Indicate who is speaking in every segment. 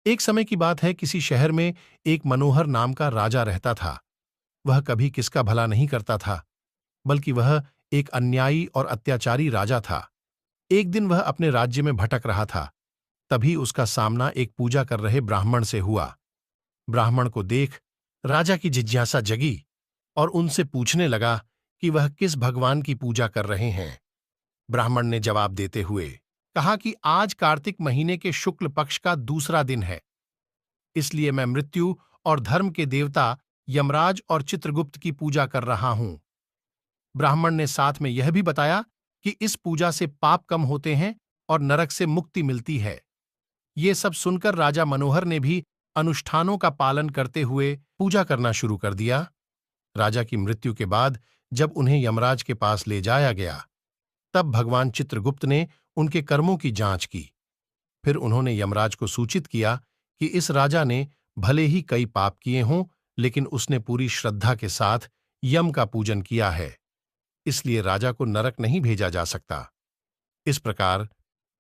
Speaker 1: एक समय की बात है, किसी शहर में एक मनोहर नाम का राजा रहता था। वह कभी किसका भला नहीं करता था, बल्कि वह एक अन्यायी और अत्याचारी राजा था। एक दिन वह अपने राज्य में भटक रहा था। तभी उसका सामना एक पूजा कर रहे ब्राह्मण से हुआ। ब्राह्मण को देख राजा की जिज्ञासा जगी और उनसे पूछने लगा कि वह किस भगवान की पूजा कर रहे हैं। ब्राह्मण ने जवाब देते हुए कहा कि आज कार्तिक महीने के शुक्ल पक्ष का दूसरा दिन है, इसलिए मैं मृत्यु और धर्म के देवता यमराज और चित्रगुप्त की पूजा कर रहा हूं। ब्राह्मण ने साथ में यह भी बताया कि इस पूजा से पाप कम होते हैं और नरक से मुक्ति मिलती है। ये सब सुनकर राजा मनोहर ने भी अनुष्ठानों का पालन करते हुए पूजा करना शुरू कर दिया। राजा की मृत्यु के बाद जब उन्हें यमराज के पास ले जाया गया, तब भगवान चित्रगुप्त ने उनके कर्मों की जांच की। फिर उन्होंने यमराज को सूचित किया कि इस राजा ने भले ही कई पाप किए हों, लेकिन उसने पूरी श्रद्धा के साथ यम का पूजन किया है, इसलिए राजा को नरक नहीं भेजा जा सकता। इस प्रकार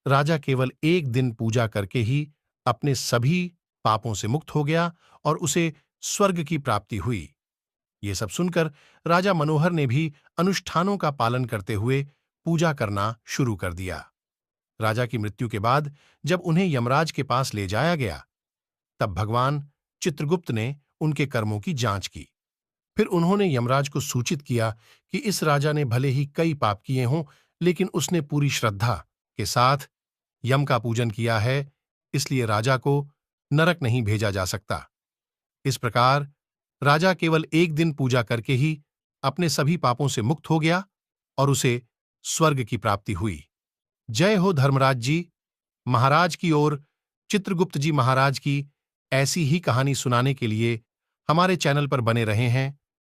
Speaker 1: राजा केवल एक दिन पूजा करके ही अपने सभी पापों से मुक्त हो गया और उसे स्वर्ग की प्राप्ति हुई। ये सब सुनकर राजा मनोहर ने भी अनुष्ठानों का पालन करते हुए पूजा करना शुरू कर दिया। राजा की मृत्यु के बाद जब उन्हें यमराज के पास ले जाया गया, तब भगवान चित्रगुप्त ने उनके कर्मों की जांच की। फिर उन्होंने यमराज को सूचित किया कि इस राजा ने भले ही कई पाप किए हों, लेकिन उसने पूरी श्रद्धा के साथ यम का पूजन किया है, इसलिए राजा को नरक नहीं भेजा जा सकता। इस प्रकार राजा केवल एक दिन पूजा करके ही अपने सभी पापों से मुक्त हो गया और उसे स्वर्ग की प्राप्ति हुई। जय हो धर्मराज जी महाराज की ओर चित्रगुप्त जी महाराज की ऐसी ही कहानी सुनाने के लिए हमारे चैनल पर बने रहे हैं।